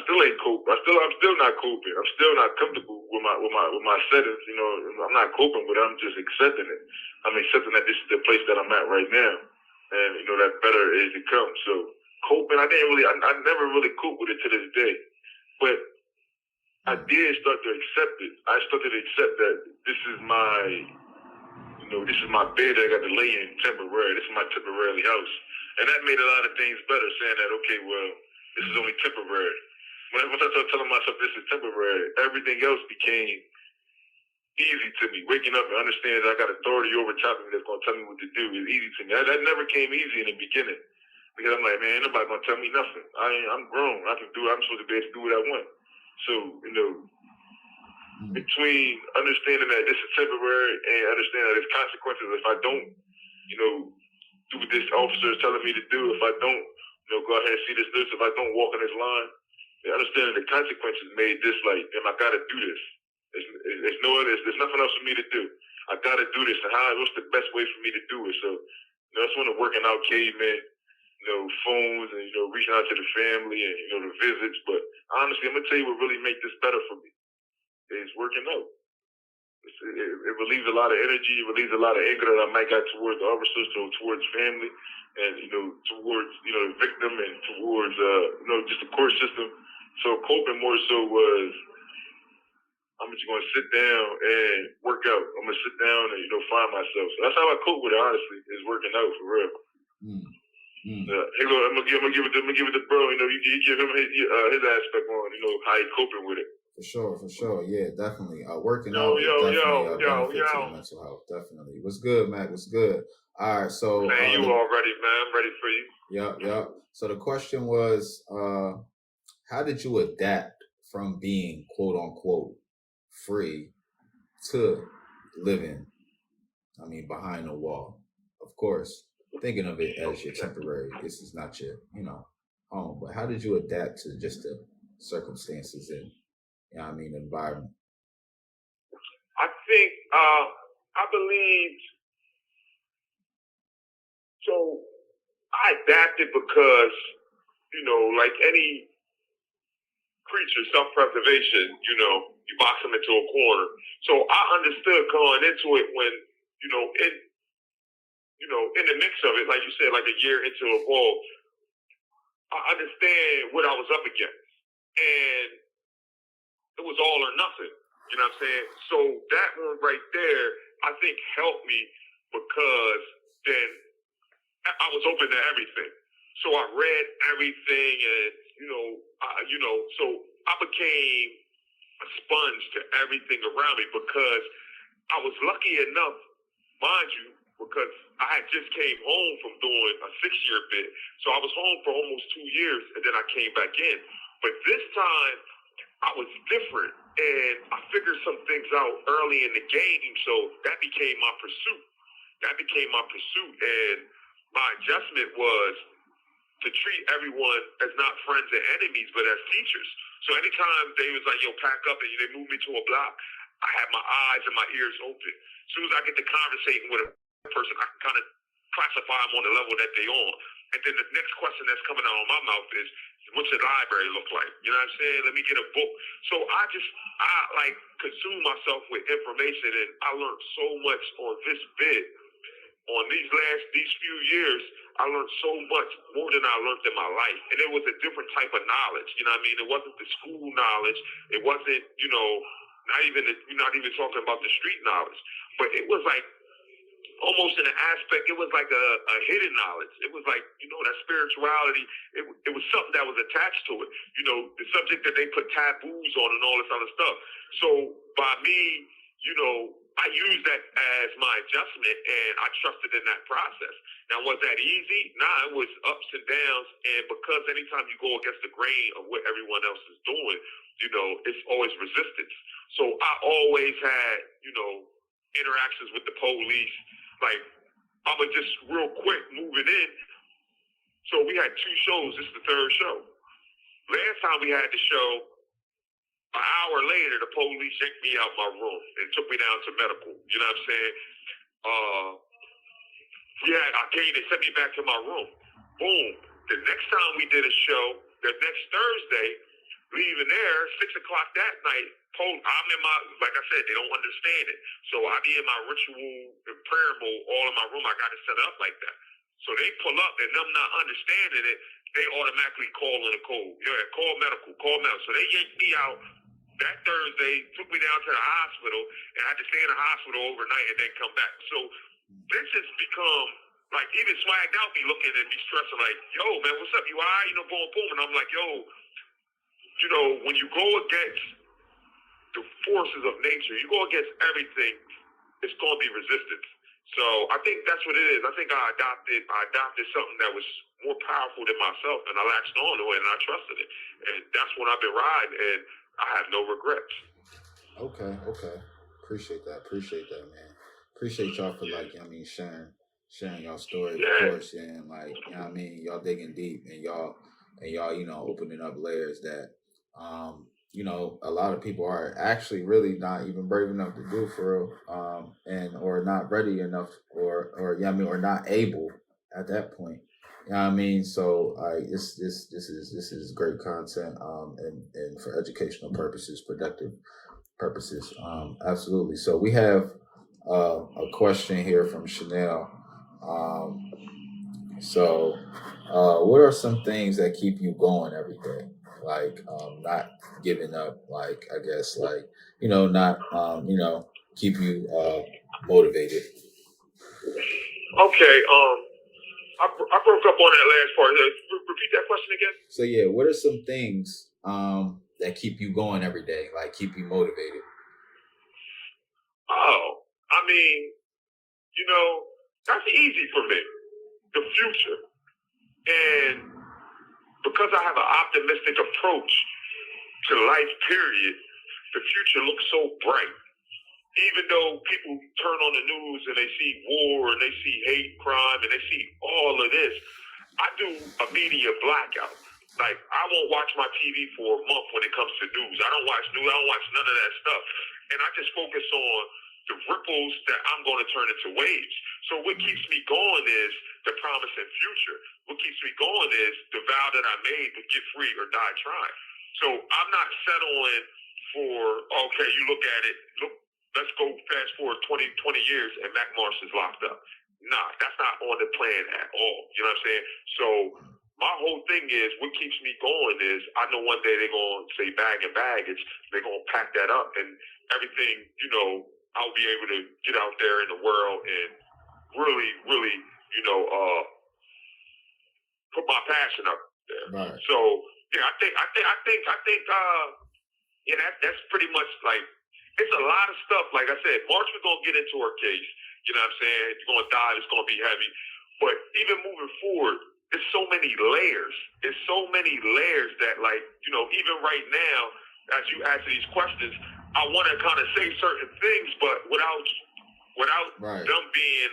[SPEAKER 2] still ain't coping. I'm still not coping. I'm still not comfortable with my settings. I'm not coping with it. I'm just accepting it. I'm accepting that this is the place that I'm at right now, and that better is to come. So coping, I never really cope with it to this day, but I did start to accept it. I started to accept that this is my bed that I got to lay in temporary. This is my temporary house, and that made a lot of things better. Saying that, okay, well, this is only temporary. Once I started telling myself this is temporary, everything else became easy to me. Waking up and understanding that I got authority over top of me that's going to tell me what to do is easy to me. That never came easy in the beginning because I'm like, man, ain't nobody going to tell me nothing. I'm grown. I'm supposed to be able to do what I want. So, between understanding that this is temporary and understanding that there's consequences if I don't, do what this officer is telling me to do, if I don't, go ahead and see this list, if I don't walk on this line, understanding the consequences made this like, damn, I gotta do this. There's nothing else for me to do. I gotta do this. And what's the best way for me to do it? So, that's when the working out came in, phones and, reaching out to the family and, the visits. But honestly, I'm gonna tell you what really make this better for me is working out. It relieves a lot of energy. It relieves a lot of anger that I might got towards the officers, towards family, and towards the victim, and towards just the court system. So coping more so was I'm just gonna sit down and work out. I'm gonna sit down and find myself. So that's how I cope with it. Honestly, is working out for real. Hey, look, I'm gonna give it to bro. You know, you give him his aspect on, you know, how he coping with it.
[SPEAKER 1] For sure. Yeah, definitely. Working out is definitely a benefit to your mental health. Definitely. What's good, Mac? What's good? All right, so
[SPEAKER 2] man, you all ready, man? I'm ready for you.
[SPEAKER 1] Yep. So the question was, how did you adapt from being quote unquote free to living, behind a wall? Of course, thinking of it as your temporary. This is not your, home. But how did you adapt to just the circumstances and environment?
[SPEAKER 2] I think I believe so. I adapted because, you know, like any creature, self-preservation, you know, you box them into a corner. So I understood going into it when, in the mix of it, like you said, like a year into a ball, I understand what I was up against. And it was all or nothing. You know what I'm saying? So that one right there, I think helped me because then I was open to everything. So I read everything and, so I became a sponge to everything around me because I was lucky enough, mind you, because I had just came home from doing a 6-year bit. So I was home for almost 2 years and then I came back in. But this time I was different and I figured some things out early in the game. So that became my pursuit. And my adjustment was to treat everyone as not friends and enemies, but as teachers. So anytime they was like, yo, pack up, and they moved me to a block, I had my eyes and my ears open. As soon as I get to conversating with a person, I can kind of classify them on the level that they on. And then the next question that's coming out of my mouth is, what's your library look like? You know what I'm saying? Let me get a book. So I consume myself with information, and I learned so much on this bit. On these few years, I learned so much more than I learned in my life. And it was a different type of knowledge. You know what I mean? It wasn't the school knowledge. It wasn't, not even talking about the street knowledge. But it was like almost in an aspect, it was like a hidden knowledge. It was like, that spirituality, it was something that was attached to it. The subject that they put taboos on and all this other stuff. So by me, I used that as my adjustment, and I trusted in that process. Now, was that easy? Nah, it was ups and downs, and because anytime you go against the grain of what everyone else is doing, it's always resistance. So I always had, interactions with the police. Like, I was just real quick moving in. So we had 2 shows. This is the 3rd show. Last time we had the show, an hour later, the police yanked me out my room and took me down to medical. You know what I'm saying? They sent me back to my room. Boom. The next time we did a show, the next Thursday, leaving there, 6 o'clock that night, I'm in my, like I said, they don't understand it. So I be in my ritual and prayer mode all in my room. I got it set up like that. So they pull up and them not understanding it, they automatically call in a code. Yeah, call medical. So they yanked me out that Thursday, took me down to the hospital, and I had to stay in the hospital overnight and then come back. So this has become, like, even swagged out be looking and be stressing like, yo, man, what's up? You all right? Boom. And I'm like, yo, when you go against the forces of nature, you go against everything, it's going to be resistance. So I think that's what it is. I think I adopted something that was more powerful than myself, and I latched on to it, and I trusted it. And that's what I've been riding, and I have no regrets.
[SPEAKER 1] Okay. Appreciate that, man. Appreciate y'all for sharing y'all story, of course, and y'all digging deep, and y'all opening up layers that a lot of people are actually really not even brave enough to do for real, or not ready enough, or not able at that point. So this is great content, and for educational purposes, productive purposes, absolutely. So we have a question here from Chanel. What are some things that keep you going every day? Like not giving up, like I guess, like not keep you motivated.
[SPEAKER 2] Okay. I broke up on that last part. Repeat that question again.
[SPEAKER 1] So yeah, what are some things that keep you going every day, like keep you motivated?
[SPEAKER 2] Oh, I mean, you know, that's easy for me. The future. And because I have an optimistic approach to life, period, the future looks so bright. Even though people turn on the news and they see war and they see hate crime and they see all of this, I do a media blackout. Like, I won't watch my TV for a month when it comes to news. I don't watch news. I don't watch none of that stuff. And I just focus on the ripples that I'm going to turn into waves. So what keeps me going is the promise and future. What keeps me going is the vow that I made to get free or die trying. So I'm not settling for, okay, you look at it, look, let's go fast forward 20 years and Mac Marsh is locked up. Nah, that's not on the plan at all. You know what I'm saying? So my whole thing is, what keeps me going is, I know one day they're going to say bag and baggage. They're going to pack that up and everything, you know, I'll be able to get out there in the world and really, really, you know, put my passion up there.
[SPEAKER 1] Right.
[SPEAKER 2] So yeah, I think, yeah, that's pretty much like, it's a lot of stuff. Like I said, March, we're going to get into her case. You know what I'm saying? You're going to die. It's going to be heavy. But even moving forward, there's so many layers. There's so many layers that, like, you know, even right now, as you answer these questions, I want to kind of say certain things, but without
[SPEAKER 1] right.
[SPEAKER 2] them being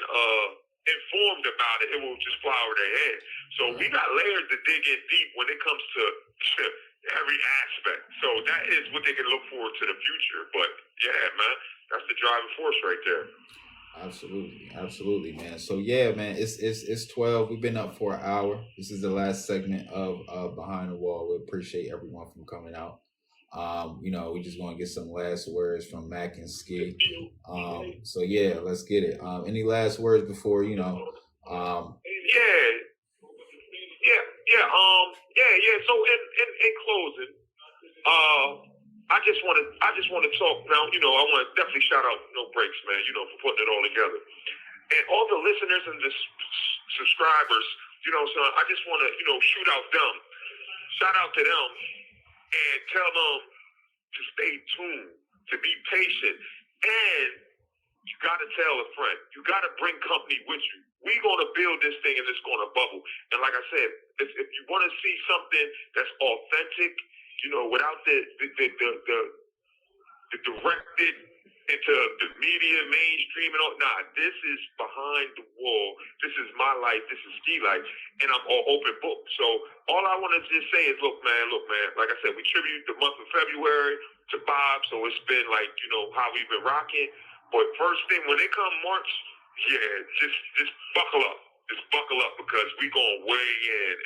[SPEAKER 2] informed about it, it will just fly over their head. So we got layers to dig in deep when it comes to every aspect. So that is what they can look forward to the future. But yeah, man, that's the driving force right there.
[SPEAKER 1] Absolutely, man. So yeah, man, it's 12. We've been up for an hour. This is the last segment of Behind the Wall. We appreciate everyone from coming out. You know, we just want to get some last words from Mac and Ski. So yeah, let's get it. Any last words before, you know?
[SPEAKER 2] So in closing, I just want to talk now. You know, I want to definitely shout out NoBrakes, man. You know, for putting it all together, and all the listeners and the subscribers. You know, so I just want to, you know, shout out to them, and tell them to stay tuned, to be patient, and you got to tell a friend. You got to bring company with you. We're going to build this thing and it's going to bubble. And like I said, if you want to see something that's authentic, you know, without the directed into the media, mainstream and all, nah, this is behind the wall. This is my life. This is Ski life. And I'm all open book. So all I want to just say is, look, man, like I said, we tribute the month of February to Bob. So it's been like, you know, how we've been rocking. But first thing, when they come March, yeah, just buckle up. Just buckle up because we going way in.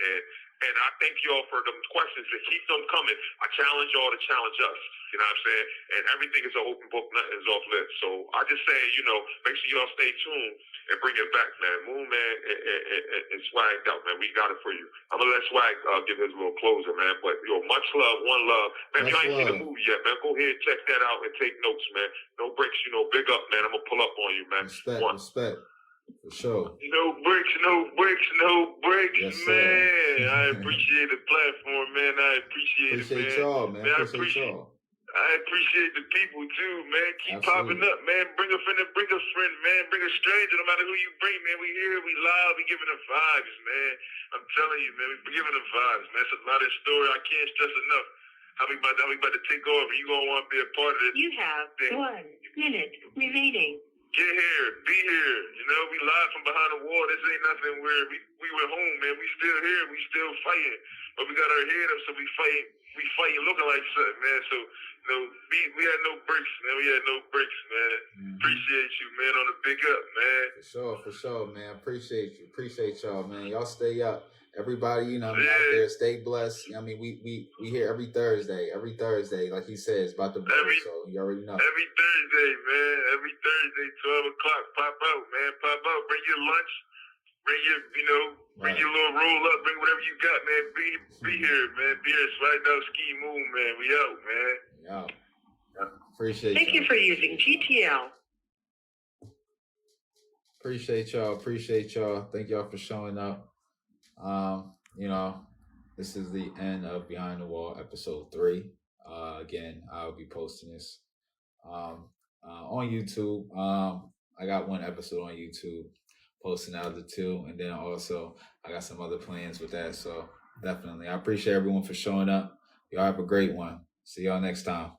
[SPEAKER 2] And I thank y'all for them questions and keep them coming. I challenge y'all to challenge us. You know what I'm saying? And everything is an open book, nothing is off limits. So I just say, you know, make sure y'all stay tuned and bring it back, man. MoonMan and Swagged Out, man. We got it for you. I'm going to let Swag give his little closer, man. But, yo, much love, one love. Man, if you ain't seen the movie yet, man, go ahead, check that out and take notes, man. NoBrakes, you know, big up, man. I'm going to pull up on you, man.
[SPEAKER 1] Respect. For sure.
[SPEAKER 2] No breaks, yes, man. I appreciate the platform, man. I appreciate it, man.
[SPEAKER 1] Y'all, man. I
[SPEAKER 2] appreciate the people too, man. Keep popping up, man. Bring a friend, man. Bring a stranger, no matter who you bring, man. We here, we live, we giving the vibes, man. I'm telling you, man, we giving the vibes, man. It's a lot of story. I can't stress enough. How we about to take over. You gonna want to be a part of this.
[SPEAKER 4] You have 1 minute remaining.
[SPEAKER 2] Get here, be here. You know, we live from behind the wall. This ain't nothing where we went home, man. We still here. We still fighting. But we got our head up, so we fighting looking like something, man. So, you know, we had no breaks, man. Mm-hmm. Appreciate you, man, on the big up, man.
[SPEAKER 1] For sure, man. Appreciate y'all, man. Y'all stay up. Everybody, you know, out there, stay blessed. I mean, we here every Thursday, like he says, about the bubble, so you already know.
[SPEAKER 2] Every Thursday, man. Every Thursday, 12 o'clock. Pop out, man. Pop out. Bring your lunch. Bring your, you know, bring your little roll up. Bring whatever you got, man. Be here, man. Be here. Swagged Out Ski Moon, man. We out, man.
[SPEAKER 1] Yeah. Appreciate
[SPEAKER 4] Thank you for using GTL.
[SPEAKER 1] Appreciate y'all. Thank y'all for showing up. This is the end of Behind the Wall episode 3. Again, I'll be posting this on YouTube. I got one episode on YouTube, posting out of the 2, and then also I got some other plans with that. So definitely, I appreciate everyone for showing up. Y'all have a great one. See y'all next time.